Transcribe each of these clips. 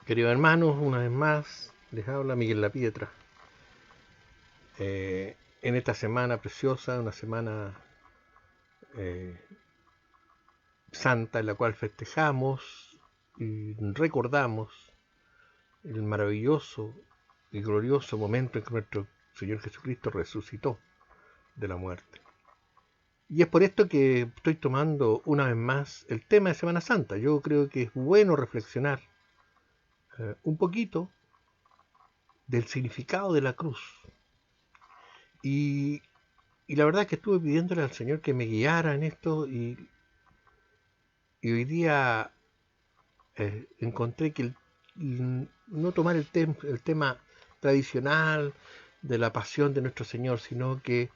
Queridos hermanos, una vez más les habla Miguel La Pietra. En esta semana preciosa, una semana eh, santa en la cual festejamos y recordamos el maravilloso y glorioso momento en que nuestro Señor Jesucristo resucitó de la muerte. Y es por esto que estoy tomando una vez más el tema de Semana Santa. Yo creo que es bueno reflexionar un poquito del significado de la cruz. Y la verdad es que estuve pidiéndole al Señor que me guiara en esto y hoy día encontré que no tomar el tema tradicional de la pasión de nuestro Señor, sino que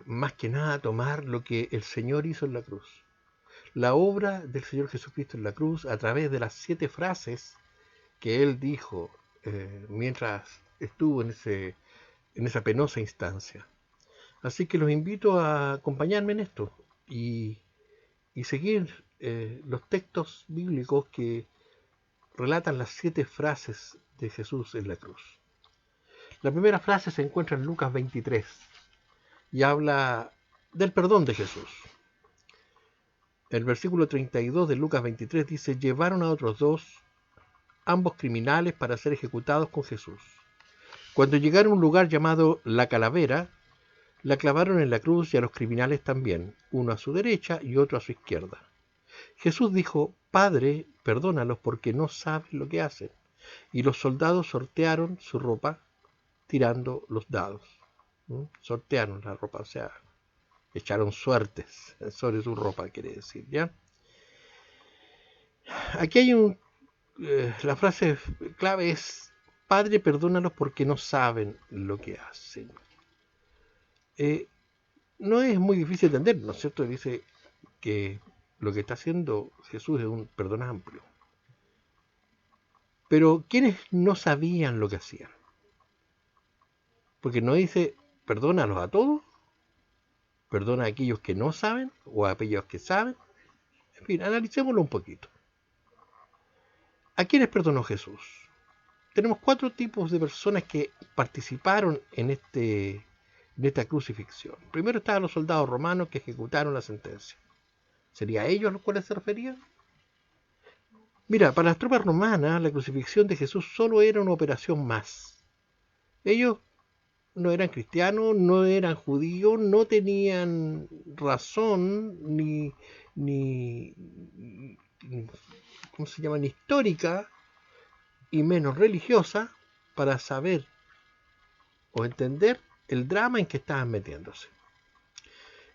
más que nada tomar lo que el Señor hizo en la cruz. La obra del Señor Jesucristo en la cruz a través de las 7 frases que Él dijo mientras estuvo en esa penosa instancia. Así que los invito a acompañarme en esto y, y seguir los textos bíblicos que relatan las 7 frases de Jesús en la cruz. La primera frase se encuentra en Lucas 23 y habla del perdón de Jesús. El versículo 32 de Lucas 23 dice: llevaron a otros 2, ambos criminales, para ser ejecutados con Jesús. Cuando llegaron a un lugar llamado La Calavera, la clavaron en la cruz y a los criminales también, uno a su derecha y otro a su izquierda. Jesús dijo: Padre, perdónalos porque no saben lo que hacen. Y los soldados sortearon su ropa tirando los dados. Sortearon la ropa, o sea, echaron suertes sobre su ropa, quiere decir, ¿ya? Aquí hay la frase clave es: Padre, perdónalos porque no saben lo que hacen. No es muy difícil entender, ¿no es cierto? Dice que lo que está haciendo Jesús es un perdón amplio. Pero ¿quiénes no sabían lo que hacían? Porque no dice perdónalos a todos, perdona a aquellos que no saben o a aquellos que saben. En fin, analicémoslo un poquito. ¿A quiénes perdonó Jesús? Tenemos 4 tipos de personas que participaron en esta crucifixión. Primero estaban los soldados romanos que ejecutaron la sentencia. ¿Sería a ellos a los cuales se referían? Mira, para las tropas romanas la crucifixión de Jesús solo era una operación más. Ellos no eran cristianos, no eran judíos, no tenían razón ni ¿cómo se llama? Ni histórica y menos religiosa para saber o entender el drama en que estaban metiéndose.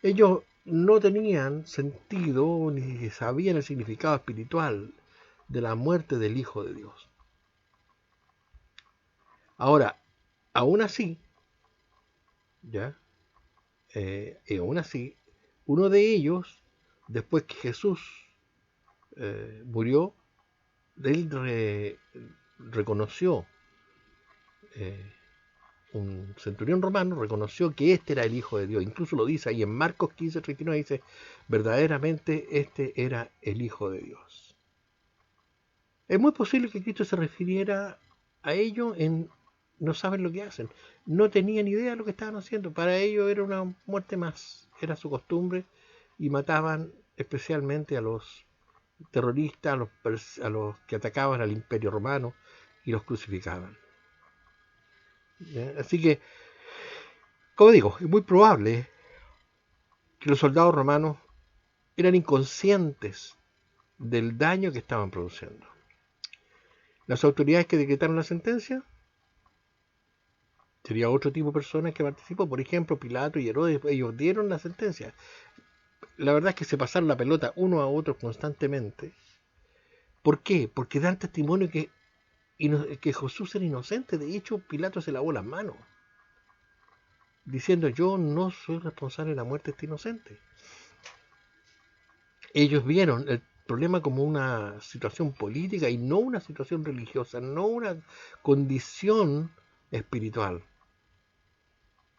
Ellos no tenían sentido ni sabían el significado espiritual de la muerte del Hijo de Dios. Ahora, aún así, ¿ya? Aún así, uno de ellos, después que Jesús murió, él reconoció, un centurión romano reconoció que este era el Hijo de Dios. Incluso lo dice ahí en Marcos 15:39, dice: verdaderamente este era el Hijo de Dios. Es muy posible que Cristo se refiriera a ellos en no saben lo que hacen. No tenían idea de lo que estaban haciendo. Para ellos era una muerte más. Era su costumbre y mataban especialmente a los terroristas, a los que atacaban al Imperio Romano y los crucificaban. ¿Ya? Así que, como digo, es muy probable que los soldados romanos eran inconscientes del daño que estaban produciendo. Las autoridades que decretaron la sentencia sería otro tipo de personas que participó. Por ejemplo, Pilato y Herodes, ellos dieron la sentencia. La verdad es que se pasaron la pelota uno a otro constantemente. ¿Por qué? Porque dan testimonio que Jesús era inocente. De hecho, Pilato se lavó las manos, diciendo: yo no soy responsable de la muerte de este inocente. Ellos vieron el problema como una situación política y no una situación religiosa, no una condición espiritual.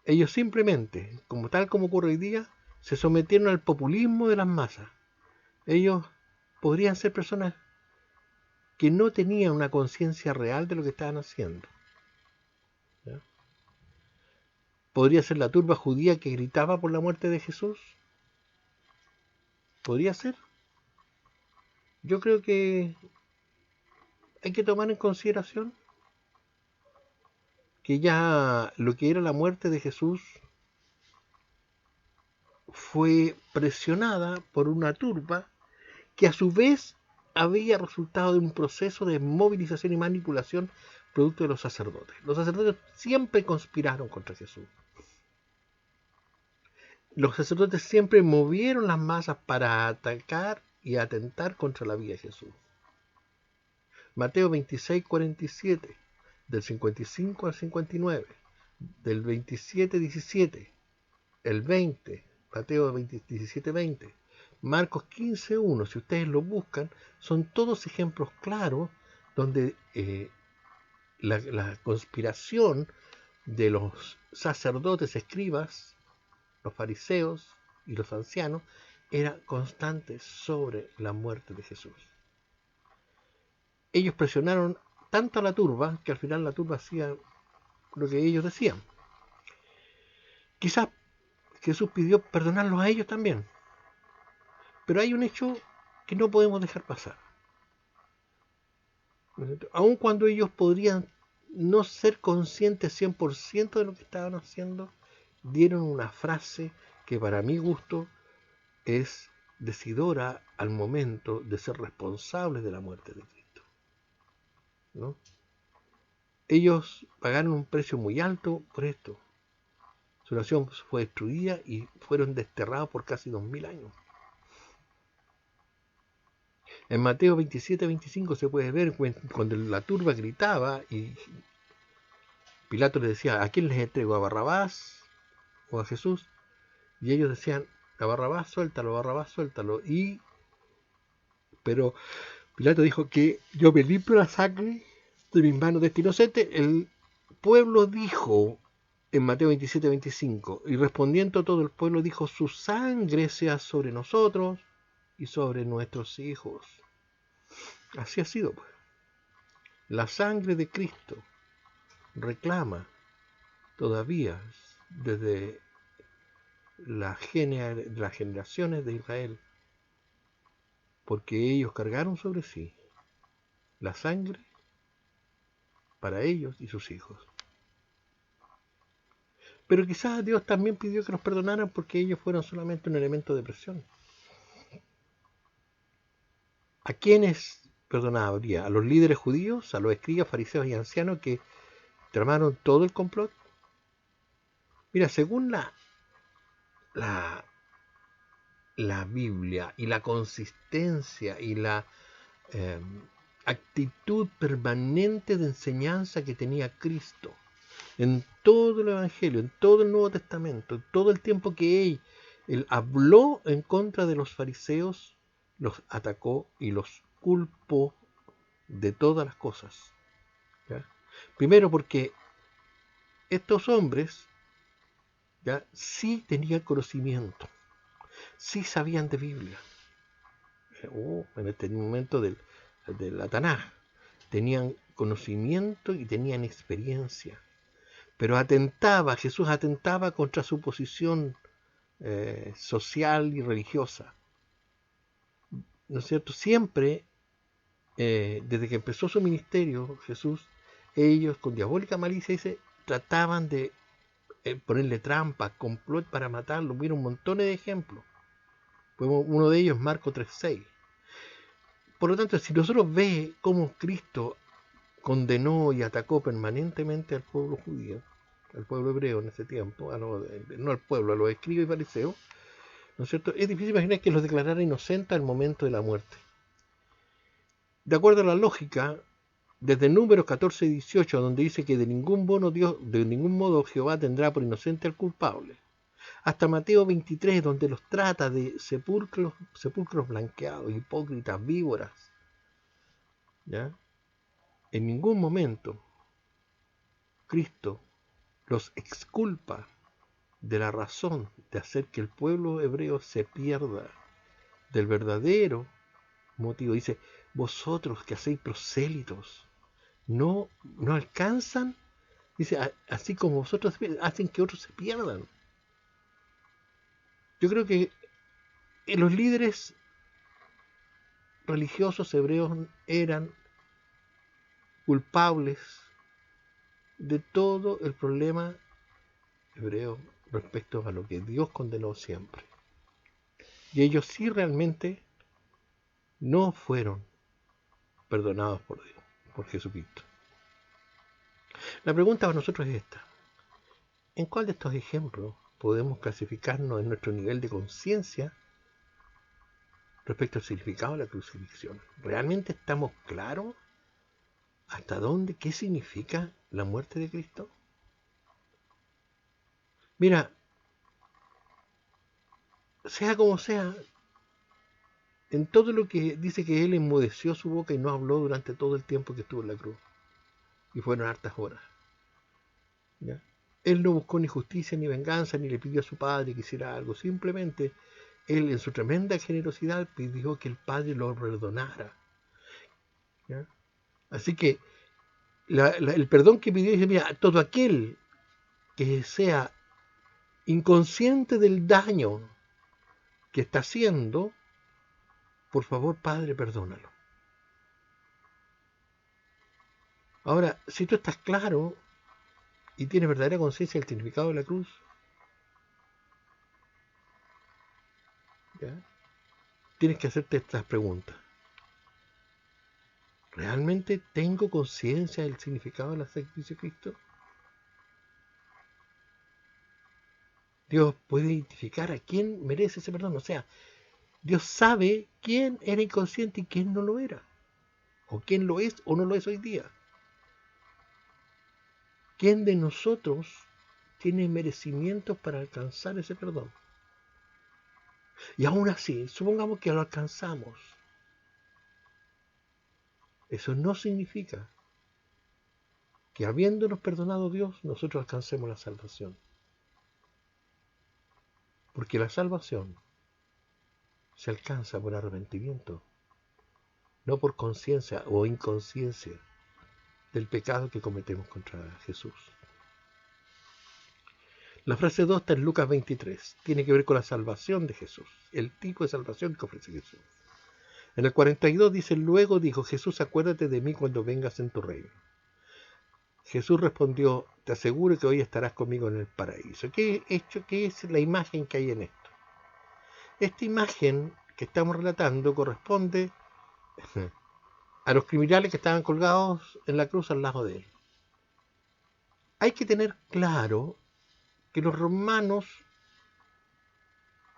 Ellos simplemente, como ocurre hoy día, se sometieron al populismo de las masas. Ellos podrían ser personas que no tenían una conciencia real de lo que estaban haciendo. ¿Ya? ¿Podría ser la turba judía que gritaba por la muerte de Jesús? ¿Podría ser? Yo creo que hay que tomar en consideración que ya lo que era la muerte de Jesús fue presionada por una turba que a su vez había resultado de un proceso de movilización y manipulación producto de los sacerdotes. Los sacerdotes siempre conspiraron contra Jesús. Los sacerdotes siempre movieron las masas para atacar y atentar contra la vida de Jesús. Mateo 26, 47, del 55 al 59, del 27, 17, el 20, Mateo 17, 20, Marcos 15, 1, si ustedes lo buscan, son todos ejemplos claros donde la conspiración de los sacerdotes, escribas, los fariseos y los ancianos era constante sobre la muerte de Jesús. Ellos presionaron tanto a la turba que al final la turba hacía lo que ellos decían. Quizás Jesús pidió perdonarlos a ellos también, pero hay un hecho que no podemos dejar pasar. Aun cuando ellos podrían no ser conscientes 100% de lo que estaban haciendo, dieron una frase que para mi gusto es decidora al momento de ser responsables de la muerte de Cristo, ¿no? Ellos pagaron un precio muy alto por esto. Su nación fue destruida y fueron desterrados por casi 2000 años. En Mateo 27, 25 se puede ver cuando la turba gritaba y Pilato les decía, ¿a quién les entrego? ¿A Barrabás o a Jesús? Y ellos decían, a Barrabás, suéltalo, Barrabás, suéltalo. Pero Pilato dijo que yo me limpio la sangre de mis manos de este inocente. El pueblo dijo en Mateo 27, 25, y respondiendo todo el pueblo dijo, su sangre sea sobre nosotros y sobre nuestros hijos. Así ha sido, pues. La sangre de Cristo reclama todavía desde las generaciones de Israel, porque ellos cargaron sobre sí la sangre para ellos y sus hijos. Pero quizás Dios también pidió que los perdonaran porque ellos fueron solamente un elemento de presión. ¿A quiénes perdonaría? ¿A los líderes judíos, a los escribas, fariseos y ancianos que tramaron todo el complot? Mira, según la Biblia y la consistencia y la actitud permanente de enseñanza que tenía Cristo en todo el Evangelio, en todo el Nuevo Testamento, en todo el tiempo que él habló en contra de los fariseos, los atacó y los culpó de todas las cosas. ¿Ya? Primero porque estos hombres, ¿ya?, sí tenían conocimiento, sí sabían de Biblia. En este momento de la Tanaj, tenían conocimiento y tenían experiencia. Pero Jesús atentaba contra su posición social y religiosa. ¿No es cierto? Siempre, desde que empezó su ministerio, Jesús, ellos con diabólica malicia trataban de ponerle trampas, complot para matarlo. Hubo un montón de ejemplos. Uno de ellos, Marcos 3:6. Por lo tanto, si nosotros vemos cómo Cristo condenó y atacó permanentemente al pueblo judío, al pueblo hebreo en ese tiempo, no al pueblo, a los escribas y fariseos, ¿no es cierto? Es difícil imaginar que los declarara inocentes al momento de la muerte. De acuerdo a la lógica, desde Números 14 y 18, donde dice que de ningún modo Jehová tendrá por inocente al culpable, hasta Mateo 23, donde los trata de sepulcros blanqueados, hipócritas, víboras, ¿ya? En ningún momento Cristo los exculpa de la razón de hacer que el pueblo hebreo se pierda del verdadero motivo. Dice, vosotros que hacéis prosélitos, no alcanzan, dice, así como vosotros hacen que otros se pierdan. Yo creo que los líderes religiosos hebreos eran culpables de todo el problema hebreo respecto a lo que Dios condenó siempre. Y ellos sí realmente no fueron perdonados por Dios, por Jesucristo. La pregunta para nosotros es esta: ¿en cuál de estos ejemplos podemos clasificarnos en nuestro nivel de conciencia respecto al significado de la crucifixión? ¿Realmente estamos claros hasta dónde, qué significa la muerte de Cristo? Mira, sea como sea, en todo lo que dice que Él enmudeció su boca y no habló durante todo el tiempo que estuvo en la cruz, y fueron hartas horas, ¿ya? Él no buscó ni justicia ni venganza, ni le pidió a su padre que hiciera algo. Simplemente Él, en su tremenda generosidad, pidió que el Padre lo perdonara, ¿ya? Así que el perdón que pidió, dice, mira, todo aquel que sea inconsciente del daño que está haciendo, por favor, Padre, perdónalo. Ahora, si tú estás claro y tienes verdadera conciencia del significado de la cruz, ¿ya?, tienes que hacerte estas preguntas. ¿Realmente tengo conciencia del significado del sacrificio de Cristo? Dios puede identificar a quién merece ese perdón. O sea, Dios sabe quién era inconsciente y quién no lo era. O quién lo es o no lo es hoy día. ¿Quién de nosotros tiene merecimientos para alcanzar ese perdón? Y aún así, supongamos que lo alcanzamos. Eso no significa que habiéndonos perdonado Dios, nosotros alcancemos la salvación. Porque la salvación se alcanza por arrepentimiento, no por conciencia o inconsciencia del pecado que cometemos contra Jesús. La frase 2 está en Lucas 23. Tiene que ver con la salvación de Jesús, el tipo de salvación que ofrece Jesús. En el 42 dice, luego dijo Jesús, acuérdate de mí cuando vengas en tu reino. Jesús respondió, te aseguro que hoy estarás conmigo en el paraíso. ¿Qué es la imagen que hay en esto? Esta imagen que estamos relatando corresponde a los criminales que estaban colgados en la cruz al lado de él. Hay que tener claro que los romanos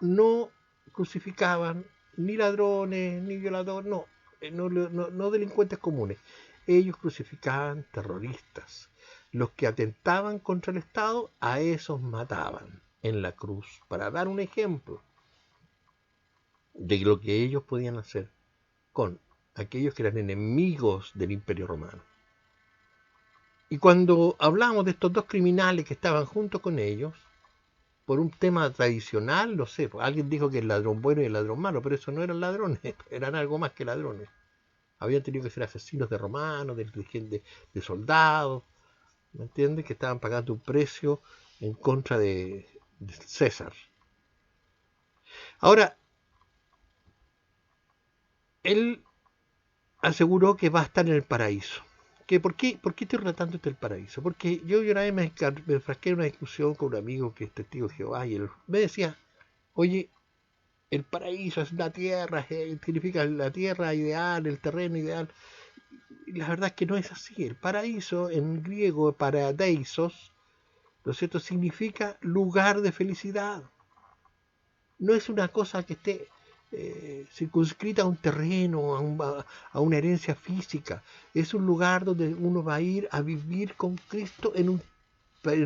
no crucificaban ni ladrones, ni violadores, no delincuentes comunes. Ellos crucificaban terroristas. Los que atentaban contra el Estado, a esos mataban en la cruz, para dar un ejemplo de lo que ellos podían hacer con aquellos que eran enemigos del Imperio Romano. Y cuando hablamos de estos dos criminales que estaban junto con ellos, por un tema tradicional, no sé, alguien dijo que el ladrón bueno y el ladrón malo, pero eso no eran ladrones, eran algo más que ladrones. Habían tenido que ser asesinos de romanos, de soldados, ¿me entiendes?, que estaban pagando un precio en contra de César. Ahora, él aseguró que va a estar en el paraíso. ¿Por qué estoy relatando el paraíso? Porque yo una vez me enfrasqué en una discusión con un amigo que es testigo de Jehová y él me decía, oye, el paraíso es la tierra, significa la tierra ideal, el terreno ideal. Y la verdad es que no es así. El paraíso en griego, paradeisos, ¿no es cierto?, significa lugar de felicidad. No es una cosa que esté circunscrita a un terreno, a una herencia física. Es un lugar donde uno va a ir a vivir con Cristo en un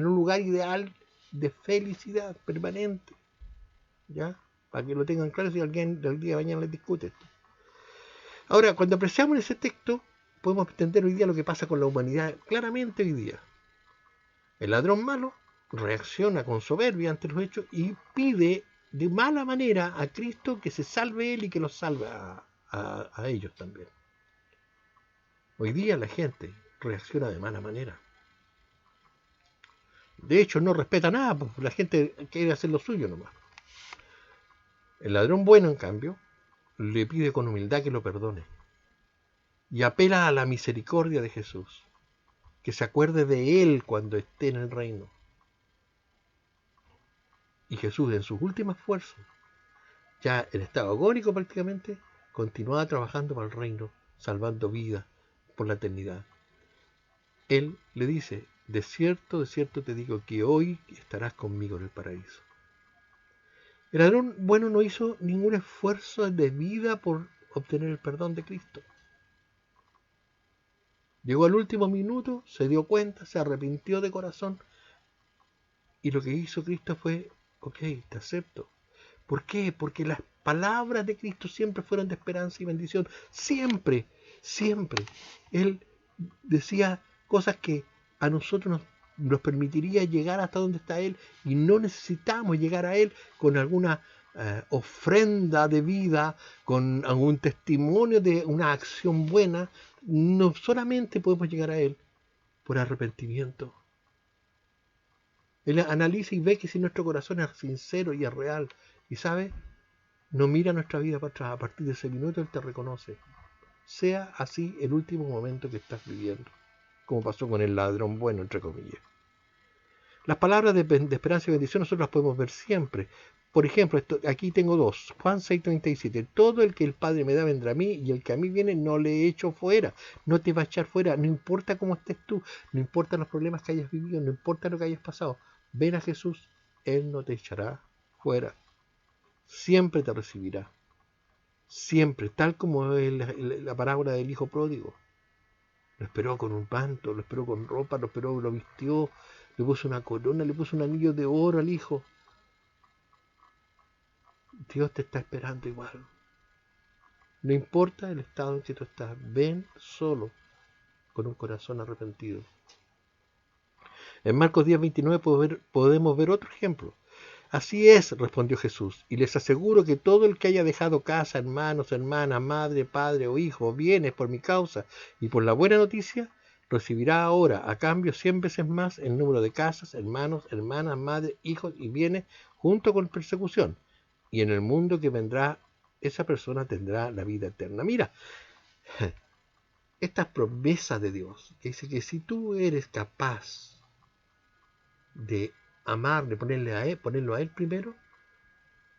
lugar ideal de felicidad permanente. ¿Ya? Para que lo tengan claro si alguien del día de mañana les discute esto. Ahora, cuando apreciamos ese texto, podemos entender hoy día lo que pasa con la humanidad claramente hoy día. El ladrón malo reacciona con soberbia ante los hechos y pide de mala manera a Cristo que se salve él y que los salve a ellos también. Hoy día la gente reacciona de mala manera. De hecho, no respeta nada, pues la gente quiere hacer lo suyo nomás. El ladrón bueno, en cambio, le pide con humildad que lo perdone y apela a la misericordia de Jesús, que se acuerde de él cuando esté en el reino. Y Jesús, en sus últimas fuerzas, ya en estado agónico prácticamente, continuaba trabajando para el reino, salvando vidas por la eternidad. Él le dice, de cierto te digo que hoy estarás conmigo en el paraíso. El ladrón bueno no hizo ningún esfuerzo de vida por obtener el perdón de Cristo. Llegó al último minuto, se dio cuenta, se arrepintió de corazón y lo que hizo Cristo fue, ok, te acepto. ¿Por qué? Porque las palabras de Cristo siempre fueron de esperanza y bendición. Siempre, siempre. Él decía cosas que a nosotros nos permitiría llegar hasta donde está Él y no necesitamos llegar a Él con alguna ofrenda de vida, con algún testimonio de una acción buena. No solamente podemos llegar a Él por arrepentimiento. Él analiza y ve que si nuestro corazón es sincero y es real, y sabe, no mira nuestra vida para atrás. A partir de ese minuto Él te reconoce. Sea así el último momento que estás viviendo, como pasó con el ladrón bueno, entre comillas. Las palabras de esperanza y bendición nosotros las podemos ver siempre. Por ejemplo, aquí tengo dos. Juan 6:37. Todo el que el Padre me da vendrá a mí, y el que a mí viene no le echo fuera. No te va a echar fuera. No importa cómo estés tú, no importa los problemas que hayas vivido, no importa lo que hayas pasado. Ven a Jesús, Él no te echará fuera. Siempre te recibirá. Siempre, tal como la parábola del hijo pródigo. Lo esperó con un manto, lo esperó con ropa, lo esperó, lo vistió, le puso una corona, le puso un anillo de oro al hijo. Dios te está esperando igual. No importa el estado en que tú estás, ven solo con un corazón arrepentido. En Marcos 10:29 podemos ver otro ejemplo. Así es, respondió Jesús, y les aseguro que todo el que haya dejado casa, hermanos, hermanas, madre, padre o hijo, bienes por mi causa y por la buena noticia, recibirá ahora a cambio 100 veces más el número de casas, hermanos, hermanas, madre, hijos y bienes junto con persecución. Y en el mundo que vendrá, esa persona tendrá la vida eterna. Mira, estas promesas de Dios, que dice que si tú eres capaz de amar, de ponerlo a Él primero,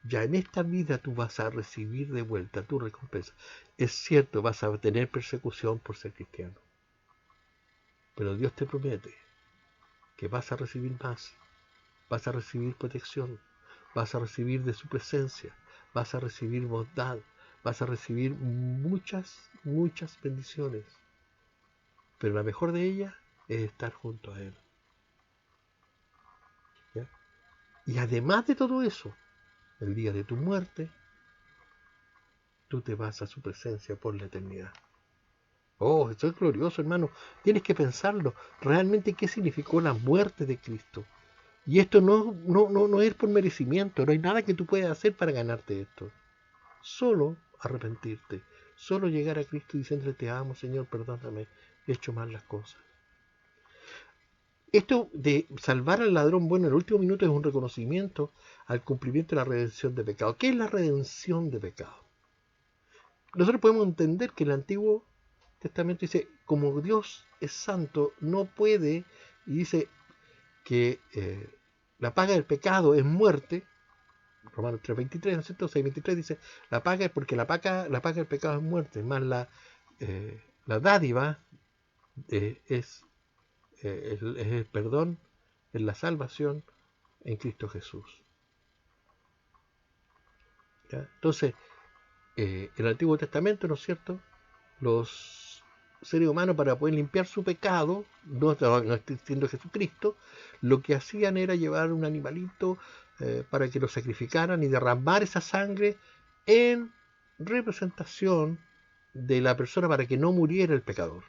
ya en esta vida tú vas a recibir de vuelta tu recompensa. Es cierto, vas a tener persecución por ser cristiano, pero Dios te promete que vas a recibir más, vas a recibir protección, vas a recibir de su presencia, vas a recibir bondad, vas a recibir muchas, muchas bendiciones, pero la mejor de ellas es estar junto a Él. ¿Ya? Y además de todo eso, el día de tu muerte, tú te vas a su presencia por la eternidad. Oh, eso es glorioso, hermano. Tienes que pensarlo. Realmente, ¿qué significó la muerte de Cristo? Y esto no es por merecimiento. No hay nada que tú puedas hacer para ganarte esto. Solo arrepentirte. Solo llegar a Cristo diciéndole, te amo, Señor, perdóname. He hecho mal las cosas. Esto de salvar al ladrón bueno en el último minuto es un reconocimiento al cumplimiento de la redención de pecado. ¿Qué es la redención de pecado? Nosotros podemos entender que el Antiguo Testamento dice, como Dios es santo, no puede, y dice que la paga del pecado es muerte. Romanos 3:23, ¿no es cierto? 6:23 dice, la paga es porque la paga del pecado es muerte, más la dádiva es el perdón, es la salvación en Cristo Jesús. ¿Ya? Entonces, en el Antiguo Testamento, ¿no es cierto? Los seres humanos, para poder limpiar su pecado, no estoy diciendo Jesucristo, lo que hacían era llevar un animalito para que lo sacrificaran y derramar esa sangre en representación de la persona para que no muriera el pecador.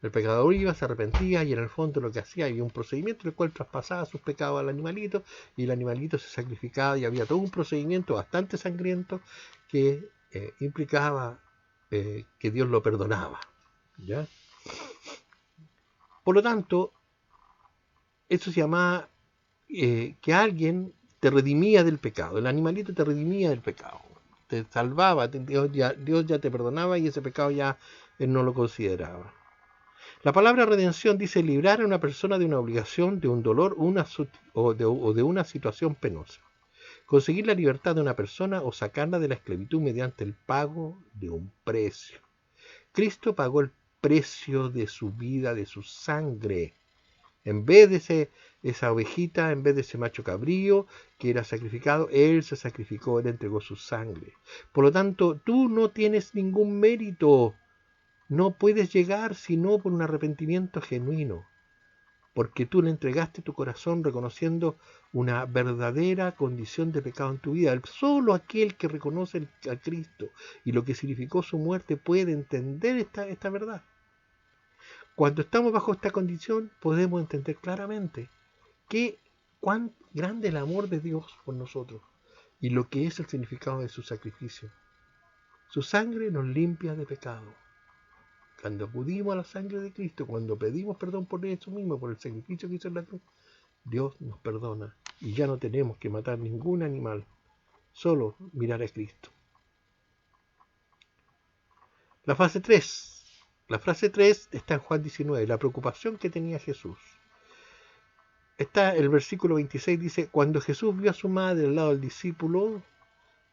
El pecador iba, se arrepentía y en el fondo lo que hacía, había un procedimiento en el cual traspasaba sus pecados al animalito y el animalito se sacrificaba y había todo un procedimiento bastante sangriento que implicaba que Dios lo perdonaba. ¿Ya? Por lo tanto, eso se llamaba que alguien te redimía del pecado. El animalito te redimía del pecado. Te salvaba, Dios ya te perdonaba y ese pecado ya él no lo consideraba. La palabra redención dice librar a una persona de una obligación, de un dolor o de una situación penosa. Conseguir la libertad de una persona o sacarla de la esclavitud mediante el pago de un precio. Cristo pagó el precio de su vida, de su sangre. En vez de esa ovejita, en vez de ese macho cabrío que era sacrificado, Él se sacrificó, Él entregó su sangre. Por lo tanto, tú no tienes ningún mérito. No puedes llegar sino por un arrepentimiento genuino, porque tú le entregaste tu corazón reconociendo una verdadera condición de pecado en tu vida. Solo aquel que reconoce a Cristo y lo que significó su muerte puede entender esta verdad. Cuando estamos bajo esta condición podemos entender claramente cuán grande es el amor de Dios por nosotros y lo que es el significado de su sacrificio. Su sangre nos limpia de pecado. Cuando acudimos a la sangre de Cristo, cuando pedimos perdón por eso mismo, por el sacrificio que hizo en la cruz, Dios nos perdona y ya no tenemos que matar ningún animal, solo mirar a Cristo. La fase 3. La frase 3 está en Juan 19, la preocupación que tenía Jesús. El versículo 26 dice, cuando Jesús vio a su madre al lado del discípulo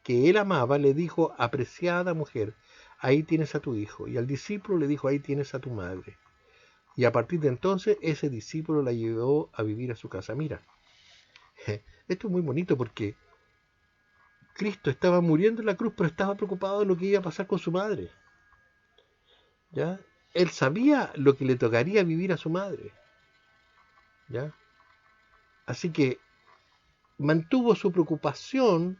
que él amaba, le dijo, apreciada mujer, ahí tienes a tu hijo. Y al discípulo le dijo, ahí tienes a tu madre. Y a partir de entonces ese discípulo la llevó a vivir a su casa. Mira, esto es muy bonito porque Cristo estaba muriendo en la cruz, pero estaba preocupado de lo que iba a pasar con su madre. ¿Ya? Él sabía lo que le tocaría vivir a su madre. ¿Ya? Así que mantuvo su preocupación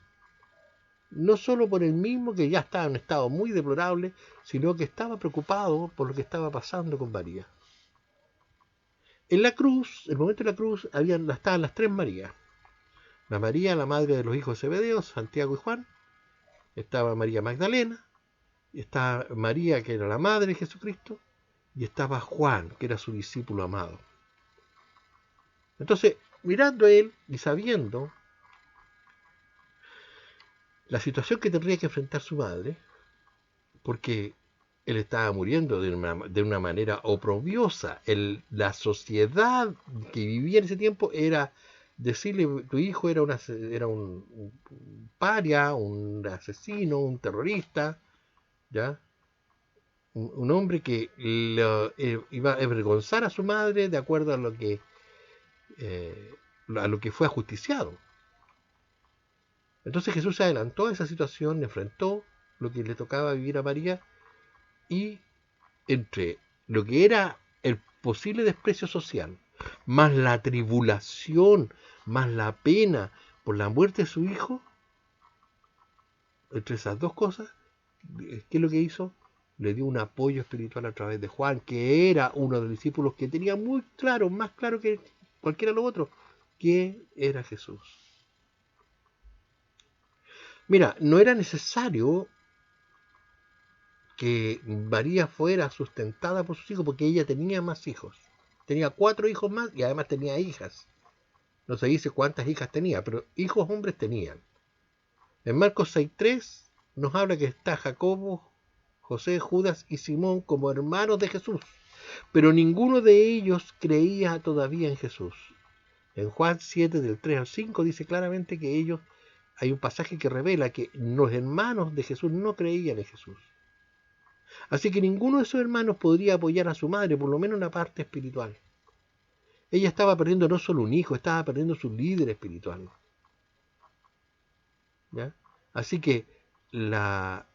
no solo por él mismo, que ya estaba en un estado muy deplorable, sino que estaba preocupado por lo que estaba pasando con María. En la cruz, en el momento de la cruz, estaban las tres Marías. La María, la madre de los hijos de Zebedeo, Santiago y Juan. Estaba María Magdalena. Estaba María, que era la madre de Jesucristo. Y estaba Juan, que era su discípulo amado. Entonces, mirando a él y sabiendo la situación que tendría que enfrentar su madre, porque él estaba muriendo de una manera oprobiosa. La sociedad que vivía en ese tiempo era decirle, tu hijo era un paria, un asesino, un terrorista, ¿ya? Un hombre que iba a avergonzar a su madre de acuerdo a lo que fue ajusticiado. Entonces Jesús se adelantó a esa situación, enfrentó lo que le tocaba vivir a María y entre lo que era el posible desprecio social, más la tribulación, más la pena por la muerte de su hijo, entre esas dos cosas, ¿qué es lo que hizo? Le dio un apoyo espiritual a través de Juan, que era uno de los discípulos que tenía muy claro, más claro que cualquiera de los otros, quién era Jesús. Mira, no era necesario que María fuera sustentada por sus hijos, porque ella tenía más hijos. Tenía 4 hijos más y además tenía hijas. No se dice cuántas hijas tenía, pero hijos hombres tenían. En Marcos 6:3 nos habla que está Jacobo, José, Judas y Simón como hermanos de Jesús, pero ninguno de ellos creía todavía en Jesús. En Juan 7 del 3 al 5 dice claramente que hay un pasaje que revela que los hermanos de Jesús no creían en Jesús. Así que ninguno de esos hermanos podría apoyar a su madre, por lo menos en la parte espiritual. Ella estaba perdiendo no solo un hijo, estaba perdiendo su líder espiritual. ¿Ya? Así que la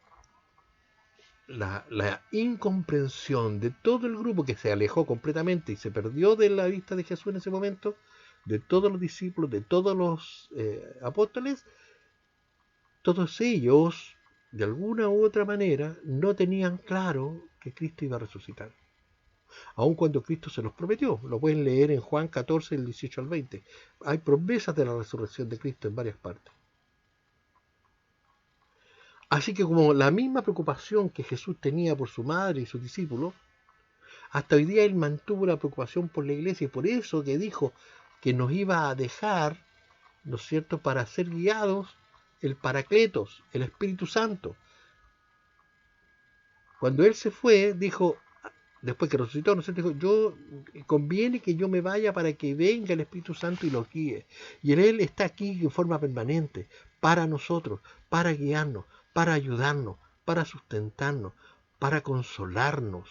incomprensión de todo el grupo que se alejó completamente y se perdió de la vista de Jesús en ese momento, de todos los discípulos, de todos los apóstoles, todos ellos, de alguna u otra manera, no tenían claro que Cristo iba a resucitar. Aun cuando Cristo se los prometió. Lo pueden leer en Juan 14, del 18 al 20. Hay promesas de la resurrección de Cristo en varias partes. Así que como la misma preocupación que Jesús tenía por su madre y sus discípulos, Hasta hoy día él mantuvo la preocupación por la iglesia y por eso que dijo que nos iba a dejar, ¿no es cierto?, para ser guiados el Paracletos, el Espíritu Santo. Cuando él se fue, dijo, después que resucitó, ¿no es cierto?, dijo, yo conviene que yo me vaya para que venga el Espíritu Santo y los guíe. Y él está aquí en forma permanente, para nosotros, para guiarnos, para ayudarnos, para sustentarnos, para consolarnos,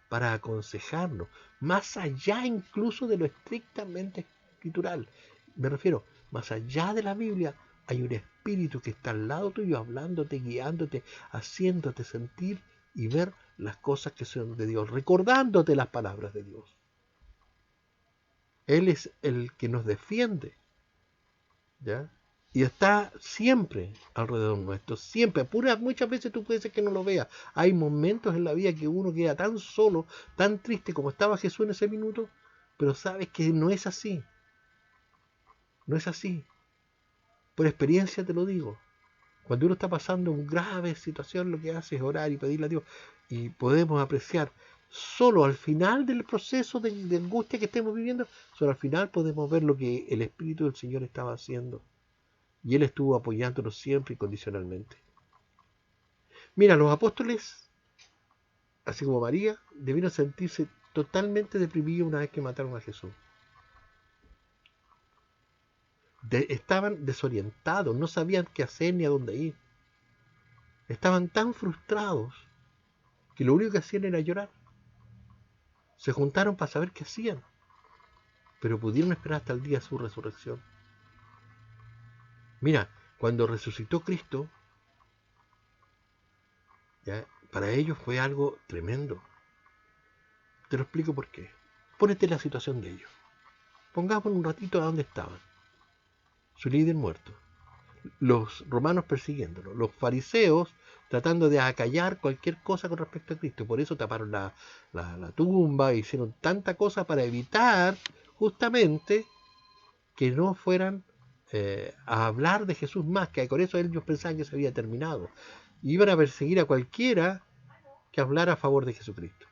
para aconsejarnos, más allá incluso de lo estrictamente escritural. Me refiero, más allá de la Biblia, hay un espíritu que está al lado tuyo, hablándote, guiándote, haciéndote sentir y ver las cosas que son de Dios, recordándote las palabras de Dios. Él es el que nos defiende, ¿ya? Y está siempre alrededor nuestro, siempre. Muchas veces tú puedes ser que no lo veas. Hay momentos en la vida que uno queda tan solo, tan triste como estaba Jesús en ese minuto, pero sabes que no es así. No es así. Por experiencia te lo digo. Cuando uno está pasando una grave situación, lo que hace es orar y pedirle a Dios. Y podemos apreciar, solo al final del proceso de angustia que estemos viviendo, solo al final podemos ver lo que el Espíritu del Señor estaba haciendo. Y Él estuvo apoyándonos siempre incondicionalmente. Mira, los apóstoles, así como María, debieron sentirse totalmente deprimidos una vez que mataron a Jesús. Estaban desorientados, no sabían qué hacer ni a dónde ir. Estaban tan frustrados que lo único que hacían era llorar. Se juntaron para saber qué hacían, pero pudieron esperar hasta el día de su resurrección. Mira, cuando resucitó Cristo, ¿ya?, para ellos fue algo tremendo. Te lo explico por qué. Pónete en la situación de ellos. Pongamos un ratito a dónde estaban. Su líder muerto, los romanos persiguiéndolo, los fariseos tratando de acallar cualquier cosa con respecto a Cristo. Por eso taparon la tumba, hicieron tanta cosa para evitar justamente que no fueran a hablar de Jesús más, que con eso ellos pensaban que se había terminado. Iban a perseguir a cualquiera que hablara a favor de Jesucristo.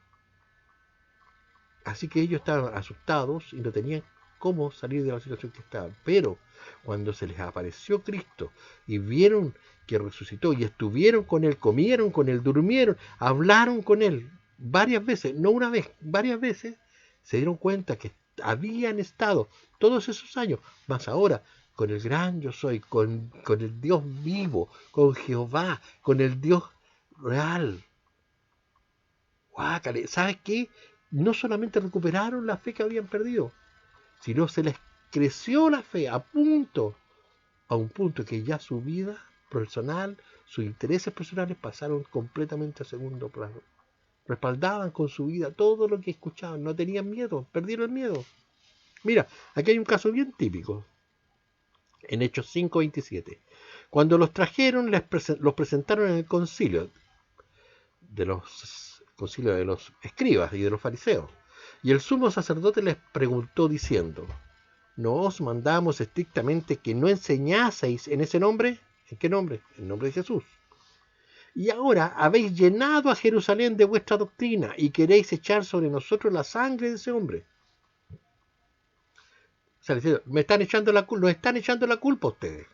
Así que ellos estaban asustados y no tenían cómo salir de la situación que estaban. Pero cuando se les apareció Cristo y vieron que resucitó y estuvieron con Él, comieron con Él, durmieron, hablaron con Él varias veces, no una vez, varias veces, se dieron cuenta que habían estado todos esos años, más ahora, con el gran yo soy, con el Dios vivo, con Jehová, con el Dios real. Guácale, ¿sabes qué? No solamente recuperaron la fe que habían perdido, sino se les creció la fe a un punto que ya su vida personal, sus intereses personales pasaron completamente a segundo plano. Respaldaban con su vida todo lo que escuchaban, no tenían miedo, perdieron el miedo. Mira, aquí hay un caso bien típico, en Hechos 5:27. Cuando los trajeron, los presentaron en el concilio de los escribas y de los fariseos. Y el sumo sacerdote les preguntó diciendo: ¿no os mandamos estrictamente que no enseñaseis en ese nombre? ¿En qué nombre? En nombre de Jesús. Y ahora habéis llenado a Jerusalén de vuestra doctrina y queréis echar sobre nosotros la sangre de ese hombre. O sea, me están echando la culpa, nos están echando la culpa a ustedes.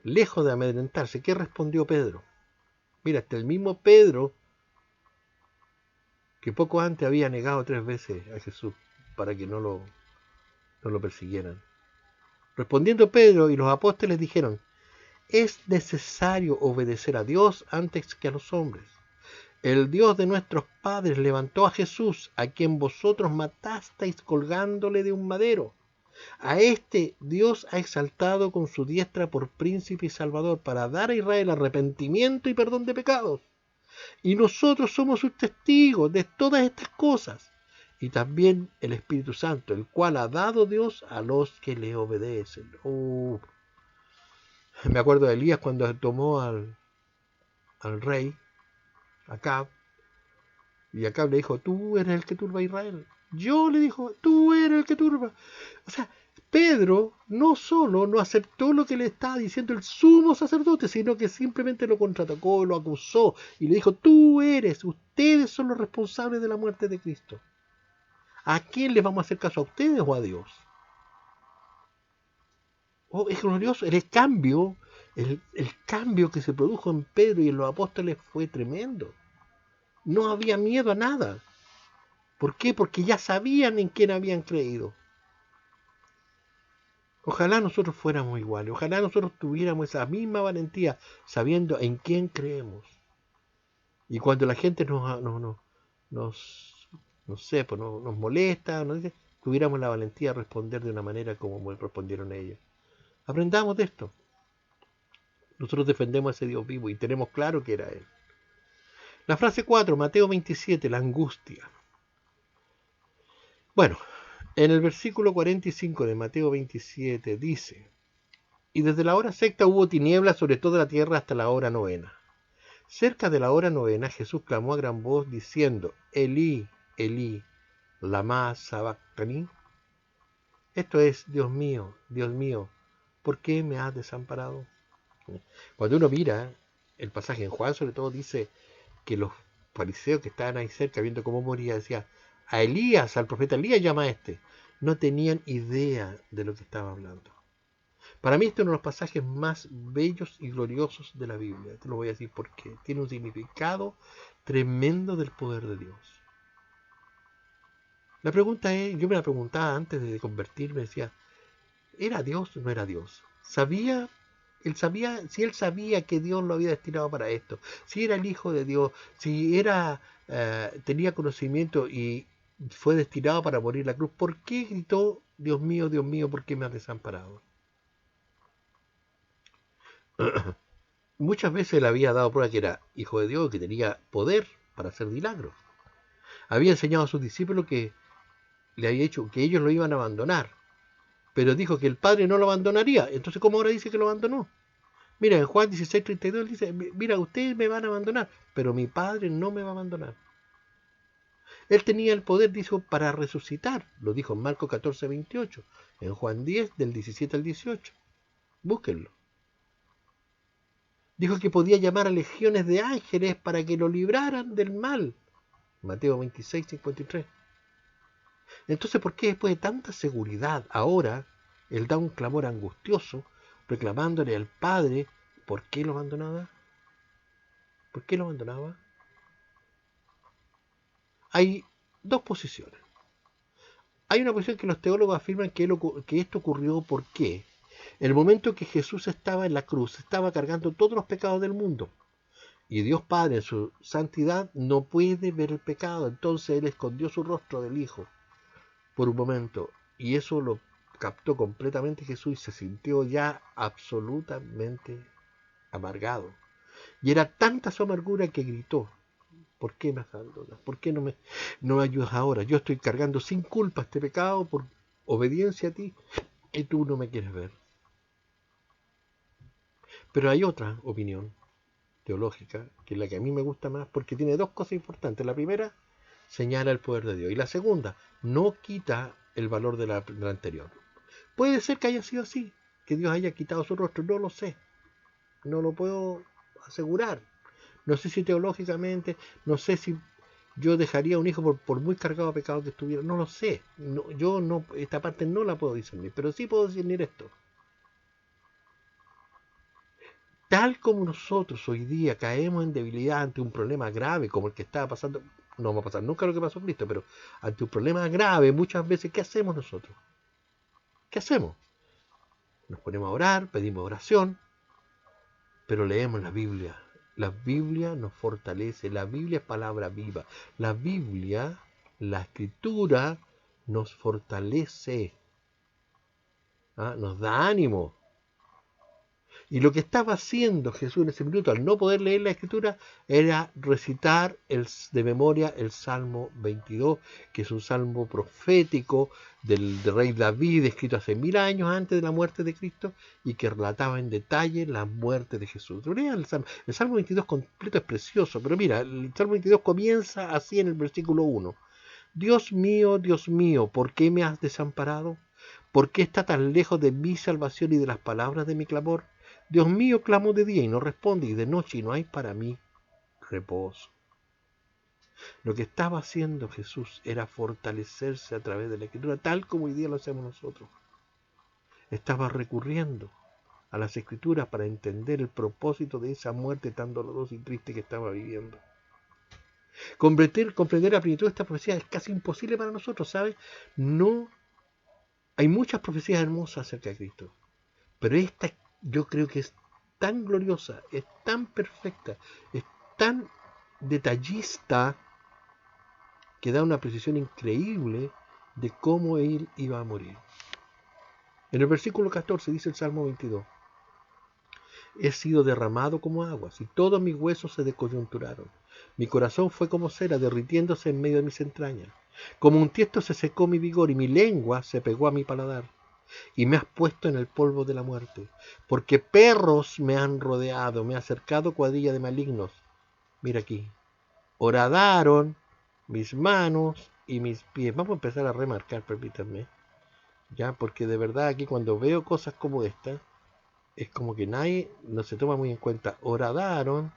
Lejos de amedrentarse, ¿qué respondió Pedro? Mira, hasta el mismo Pedro, que poco antes había negado 3 veces a Jesús para que no lo persiguieran. Respondiendo Pedro y los apóstoles dijeron: es necesario obedecer a Dios antes que a los hombres. El Dios de nuestros padres levantó a Jesús, a quien vosotros matasteis colgándole de un madero. A este Dios ha exaltado con su diestra por príncipe y salvador, para dar a Israel arrepentimiento y perdón de pecados. Y nosotros somos sus testigos de todas estas cosas. Y también el Espíritu Santo, el cual ha dado Dios a los que le obedecen. Me acuerdo de Elías cuando tomó al rey Acab, y Acab le dijo: tú eres el que turba a Israel. Yo le dijo, tú eres el que turba. O sea, Pedro no solo no aceptó lo que le estaba diciendo el sumo sacerdote, sino que simplemente lo contraatacó, lo acusó y le dijo, ustedes son los responsables de la muerte de Cristo. ¿A quién les vamos a hacer caso? ¿A ustedes o a Dios? Oh, es glorioso. El cambio que se produjo en Pedro y en los apóstoles fue tremendo. No había miedo a nada. ¿Por qué? Porque ya sabían en quién habían creído. Ojalá nosotros fuéramos iguales. Ojalá nosotros tuviéramos esa misma valentía sabiendo en quién creemos. Y cuando la gente nos no sé, pues nos molesta, nos dice, tuviéramos la valentía de responder de una manera como respondieron ellos. Aprendamos de esto. Nosotros defendemos a ese Dios vivo y tenemos claro que era Él. La frase 4, Mateo 27, la angustia. Bueno, en el versículo 45 de Mateo 27 dice, y desde la hora sexta hubo tinieblas sobre toda la tierra hasta la hora novena. Cerca de la hora novena Jesús clamó a gran voz diciendo, Elí, Elí, lama sabactani. Esto es, Dios mío, ¿por qué me has desamparado? Cuando uno mira el pasaje en Juan, sobre todo dice que los fariseos que estaban ahí cerca viendo cómo moría, decía, a Elías, al profeta Elías llama a este. No tenían idea de lo que estaba hablando. Para mí este es uno de los pasajes más bellos y gloriosos de la Biblia. Te lo voy a decir porque tiene un significado tremendo del poder de Dios. La pregunta es, yo me la preguntaba antes de convertirme, decía, ¿era Dios o no era Dios? Si él sabía que Dios lo había destinado para esto, si era el Hijo de Dios, si tenía conocimiento y fue destinado para morir en la cruz, ¿por qué gritó, Dios mío, ¿por qué me has desamparado? Muchas veces le había dado prueba que era Hijo de Dios, que tenía poder para hacer milagros. Había enseñado a sus discípulos que le había dicho que ellos lo iban a abandonar, pero dijo que el Padre no lo abandonaría. Entonces, ¿cómo ahora dice que lo abandonó? Mira, en Juan 16:32 dice, mira, ustedes me van a abandonar, pero mi Padre no me va a abandonar. Él tenía el poder, dijo, para resucitar. Lo dijo en Marcos 14:28, en Juan 10, del 17 al 18. Búsquenlo. Dijo que podía llamar a legiones de ángeles para que lo libraran del mal. Mateo 26:53. Entonces, ¿por qué después de tanta seguridad ahora él da un clamor angustioso reclamándole al Padre por qué lo abandonaba? ¿Por qué lo abandonaba? Hay dos posiciones. Hay una posición que los teólogos afirman que esto ocurrió porque en el momento que Jesús estaba en la cruz, estaba cargando todos los pecados del mundo. Y Dios Padre en su santidad no puede ver el pecado. Entonces Él escondió su rostro del Hijo por un momento. Y eso lo captó completamente Jesús y se sintió ya absolutamente amargado. Y era tanta su amargura que gritó, ¿por qué me abandonas? ¿Por qué no me ayudas ahora? Yo estoy cargando sin culpa este pecado por obediencia a ti y tú no me quieres ver. Pero hay otra opinión teológica, que es la que a mí me gusta más, porque tiene dos cosas importantes. La primera, señala el poder de Dios. Y la segunda, no quita el valor de la anterior. Puede ser que haya sido así, que Dios haya quitado su rostro, no lo sé. No lo puedo asegurar. No sé si teológicamente, no sé si yo dejaría a un hijo por muy cargado de pecado que estuviera, no lo sé. No, yo no, esta parte no la puedo discernir, pero sí puedo discernir esto. Tal como nosotros hoy día caemos en debilidad ante un problema grave como el que estaba pasando, no va a pasar nunca lo que pasó en Cristo, pero ante un problema grave muchas veces, ¿qué hacemos nosotros? ¿Qué hacemos? Nos ponemos a orar, pedimos oración, pero leemos la Biblia. La Biblia nos fortalece, la Biblia es palabra viva. La Biblia, la Escritura, nos fortalece, nos da ánimo. Y lo que estaba haciendo Jesús en ese minuto, al no poder leer la Escritura, era recitar de memoria el Salmo 22, que es un salmo profético del rey David, escrito hace 1000 años antes de la muerte de Cristo, y que relataba en detalle la muerte de Jesús. El Salmo 22 completo es precioso, pero mira, el Salmo 22 comienza así en el versículo 1. Dios mío, ¿por qué me has desamparado? ¿Por qué está tan lejos de mi salvación y de las palabras de mi clamor? Dios mío, clamo de día y no responde, y de noche y no hay para mí reposo. Lo que estaba haciendo Jesús era fortalecerse a través de la Escritura, tal como hoy día lo hacemos nosotros. Estaba recurriendo a las Escrituras para entender el propósito de esa muerte tan dolorosa y triste que estaba viviendo. Comprender a plenitud esta profecía es casi imposible para nosotros, ¿sabes? No, hay muchas profecías hermosas acerca de Cristo, pero esta yo creo que es tan gloriosa, es tan perfecta, es tan detallista, que da una precisión increíble de cómo él iba a morir. En el versículo 14 dice el Salmo 22, he sido derramado como aguas y todos mis huesos se descoyunturaron. Mi corazón fue como cera derritiéndose en medio de mis entrañas. Como un tiesto se secó mi vigor y mi lengua se pegó a mi paladar. Y me has puesto en el polvo de la muerte, porque perros me han rodeado, me ha cercado cuadrilla de malignos. Mira aquí, horadaron mis manos y mis pies. Vamos a empezar a remarcar, permítanme, ya, porque de verdad aquí cuando veo cosas como esta, es como que nadie no se toma muy en cuenta. Horadaron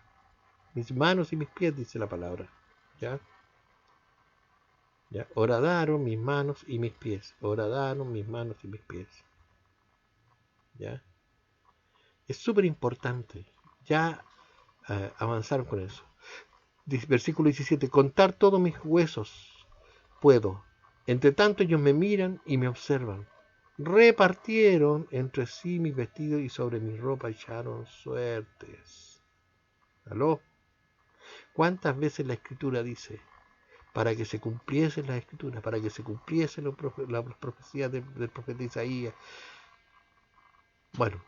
mis manos y mis pies, dice la palabra, ya, ya, horadaron mis manos y mis pies, horadaron mis manos y mis pies, ya. Es súper importante. Ya avanzaron con eso. Versículo 17. Contar todos mis huesos puedo. Entre tanto ellos me miran y me observan. Repartieron entre sí mis vestidos y sobre mi ropa echaron suertes. ¿Aló? ¿Cuántas veces la Escritura dice? Para que se cumpliese la Escritura, para que se cumpliese las profecías del profeta Isaías. Bueno,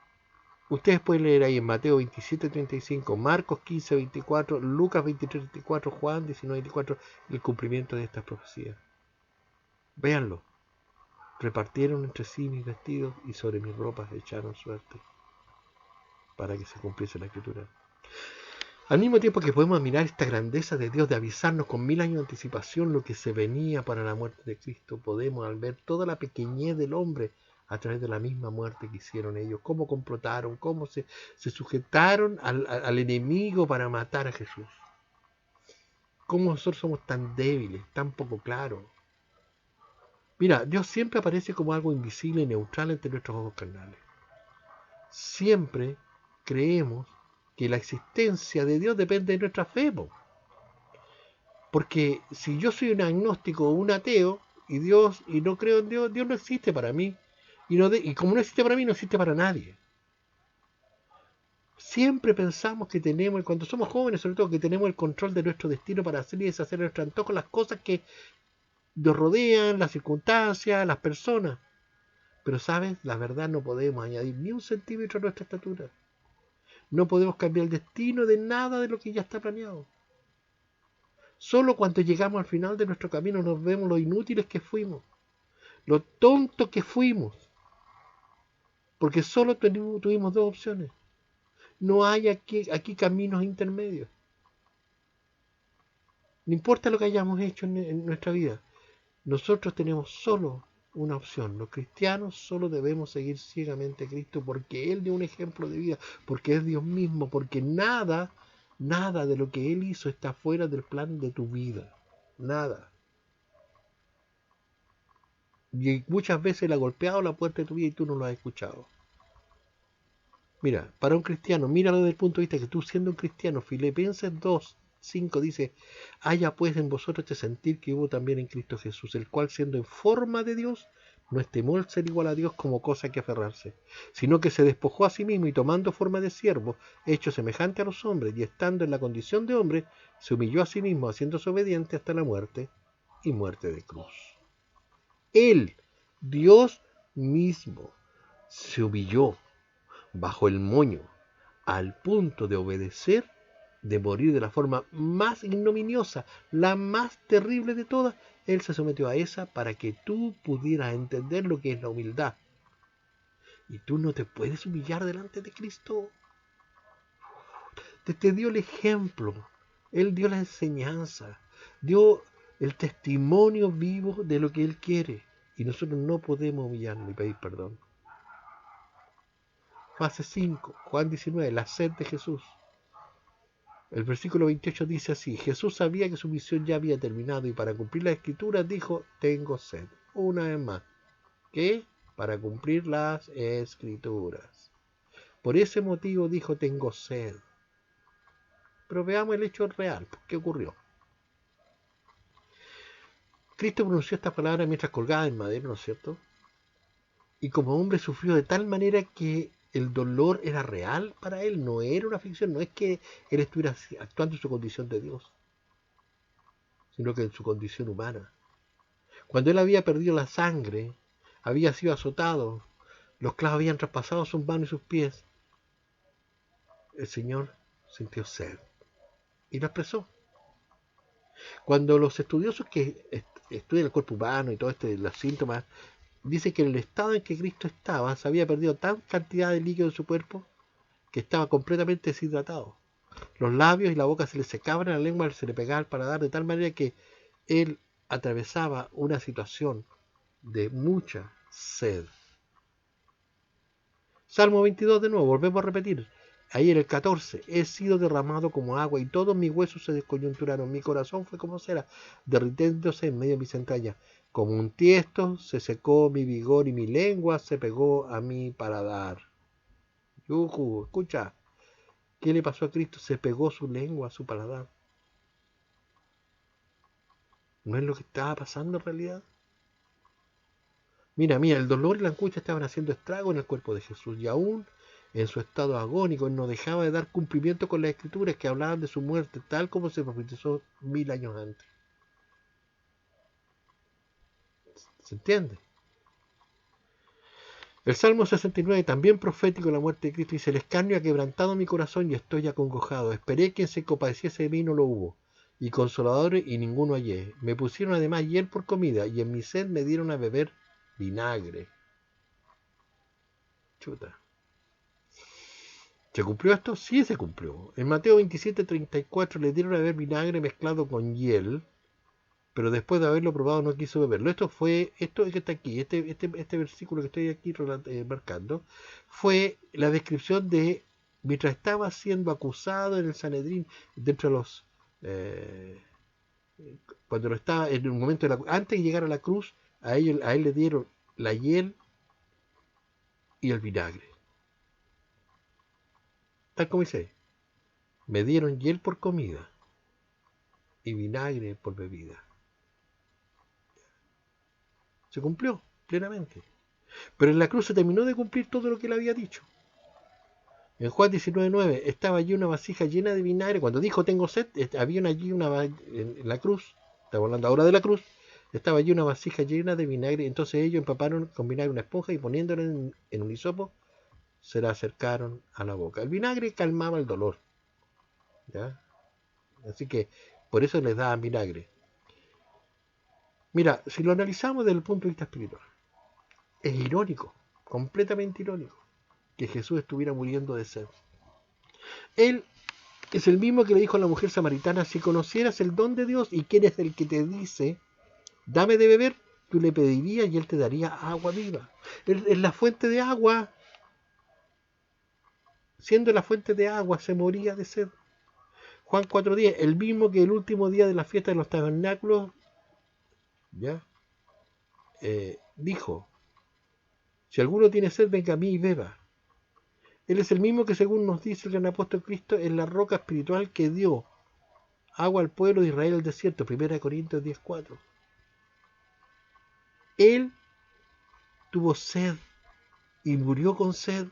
ustedes pueden leer ahí en Mateo 27:35, Marcos 15:24, Lucas 23:24, Juan 19:24, el cumplimiento de estas profecías. Véanlo. Repartieron entre sí mis vestidos y sobre mis ropas echaron suerte para que se cumpliese la Escritura. Al mismo tiempo que podemos mirar esta grandeza de Dios de avisarnos con 1000 años de anticipación lo que se venía para la muerte de Cristo, podemos al ver toda la pequeñez del hombre a través de la misma muerte que hicieron ellos, cómo complotaron, cómo se sujetaron al enemigo para matar a Jesús. Cómo nosotros somos tan débiles, tan poco claros. Mira, Dios siempre aparece como algo invisible y neutral entre nuestros ojos carnales. Siempre creemos que la existencia de Dios depende de nuestra fe. Porque si yo soy un agnóstico o un ateo y no creo en Dios, Dios no existe para mí. Y como no existe para mí, no existe para nadie. Siempre pensamos que tenemos, cuando somos jóvenes sobre todo, que tenemos el control de nuestro destino para hacer y deshacer nuestro antojo, las cosas que nos rodean, las circunstancias, las personas. Pero sabes, la verdad, no podemos añadir ni un centímetro a nuestra estatura. No podemos cambiar el destino de nada de lo que ya está planeado. Solo cuando llegamos al final de nuestro camino nos vemos lo inútiles que fuimos, lo tontos que fuimos, porque solo tuvimos dos opciones. No hay aquí caminos intermedios. No importa lo que hayamos hecho en nuestra vida, nosotros tenemos solo una opción. Los cristianos solo debemos seguir ciegamente a Cristo porque Él dio un ejemplo de vida, porque es Dios mismo, porque nada de lo que Él hizo está fuera del plan de tu vida. Nada. Y muchas veces Él ha golpeado la puerta de tu vida y tú no lo has escuchado. Mira, para un cristiano, míralo desde el punto de vista que tú siendo un cristiano, Filipenses 2:5 dice, haya pues en vosotros este sentir que hubo también en Cristo Jesús, el cual siendo en forma de Dios, no estimó el ser igual a Dios como cosa que aferrarse, sino que se despojó a sí mismo y tomando forma de siervo, hecho semejante a los hombres, y estando en la condición de hombre, se humilló a sí mismo, haciéndose obediente hasta la muerte y muerte de cruz. Él, Dios mismo, se humilló bajo el moño, al punto de obedecer, de morir de la forma más ignominiosa, la más terrible de todas. Él se sometió a esa para que tú pudieras entender lo que es la humildad. Y tú no te puedes humillar delante de Cristo. Te dio el ejemplo, Él dio la enseñanza, dio el testimonio vivo de lo que Él quiere. Y nosotros no podemos humillarnos y pedir perdón. Fase 5, Juan 19, la sed de Jesús. El versículo 28 dice así: Jesús sabía que su misión ya había terminado y para cumplir las escrituras dijo: tengo sed. Una vez más. ¿Qué? Para cumplir las escrituras. Por ese motivo dijo: tengo sed. Pero veamos el hecho real. ¿Qué ocurrió? Cristo pronunció esta palabra mientras colgaba en madero, ¿no es cierto? Y como hombre sufrió de tal manera que el dolor era real para él, no era una ficción, no es que él estuviera actuando en su condición de Dios, sino que en su condición humana. Cuando él había perdido la sangre, había sido azotado, los clavos habían traspasado sus manos y sus pies, el Señor sintió sed y lo expresó. Cuando los estudiosos que estudian el cuerpo humano y todo los síntomas, dicen que en el estado en que Cristo estaba, se había perdido tal cantidad de líquido en su cuerpo que estaba completamente deshidratado. Los labios y la boca se le secaban, la lengua se le pegaba al paladar de tal manera que él atravesaba una situación de mucha sed. Salmo 22 de nuevo, volvemos a repetir. Ahí en el 14, he sido derramado como agua y todos mis huesos se descoyunturaron, mi corazón fue como cera, derritiéndose en medio de mis entrañas. Como un tiesto se secó mi vigor y mi lengua se pegó a mi paladar. Yuju, escucha, ¿qué le pasó a Cristo? Se pegó su lengua a su paladar. ¿No es lo que estaba pasando en realidad? Mira, el dolor y la angustia estaban haciendo estrago en el cuerpo de Jesús y aún en su estado agónico no dejaba de dar cumplimiento con las escrituras que hablaban de su muerte, tal como se profetizó 1000 años antes. ¿Se entiende? El Salmo 69, también profético de la muerte de Cristo, dice: el escarnio ha quebrantado mi corazón y estoy acongojado. Esperé que se compadeciese de mí y no lo hubo, y consoladores y ninguno hallé. Me pusieron además hiel por comida, y en mi sed me dieron a beber vinagre. Chuta. ¿Se cumplió esto? Sí, se cumplió. En Mateo 27:34 le dieron a beber vinagre mezclado con hiel, pero después de haberlo probado no quiso beberlo. Esto que está aquí, este versículo que estoy aquí marcando, fue la descripción de mientras estaba siendo acusado en el Sanedrín, dentro de los... cuando lo estaba en un momento, antes de llegar a la cruz, a él le dieron la hiel y el vinagre. Tal como dice, me dieron hiel por comida y vinagre por bebida. Se cumplió plenamente. Pero en la cruz se terminó de cumplir todo lo que él había dicho. En Juan 19:9 estaba allí una vasija llena de vinagre. Cuando dijo tengo sed, había allí en la cruz, estamos hablando ahora de la cruz, estaba allí una vasija llena de vinagre. Entonces ellos empaparon con vinagre una esponja y poniéndola en un hisopo, se la acercaron a la boca. El vinagre calmaba el dolor, ¿ya? Así que por eso les daban vinagre. Mira, si lo analizamos desde el punto de vista espiritual, es irónico, completamente irónico, que Jesús estuviera muriendo de sed. Él es el mismo que le dijo a la mujer samaritana: si conocieras el don de Dios y quién es el que te dice, dame de beber, tú le pedirías y él te daría agua viva. Él es la fuente de agua. Siendo la fuente de agua, se moría de sed. Juan 4:10, el mismo que el último día de la fiesta de los tabernáculos, ¿ya? Dijo: si alguno tiene sed, venga a mí y beba. Él es el mismo que, según nos dice el gran apóstol Cristo, es la roca espiritual que dio agua al pueblo de Israel en el desierto. 1 Corintios 10:4. Él tuvo sed y murió con sed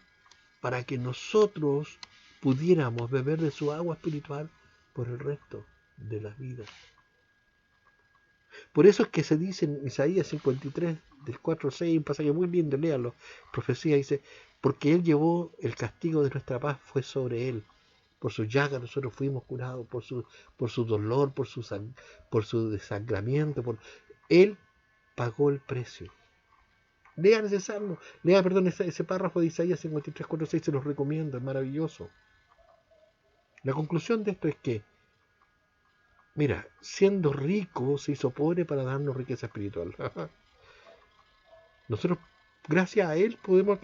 para que nosotros pudiéramos beber de su agua espiritual por el resto de la vida. Por eso es que se dice en Isaías 53, del 4 al 6, un pasaje muy lindo, léanlo, profecía, dice: porque él llevó el castigo de nuestra paz, fue sobre él. Por sus llagas nosotros fuimos curados, por su dolor, por su desangramiento. Él pagó el precio. Lean ese salmo, lean, ese párrafo de Isaías 53, 4, 6, se los recomiendo, es maravilloso. La conclusión de esto es que Mira, siendo rico se hizo pobre para darnos riqueza espiritual. Nosotros, gracias a Él, podemos alcanzar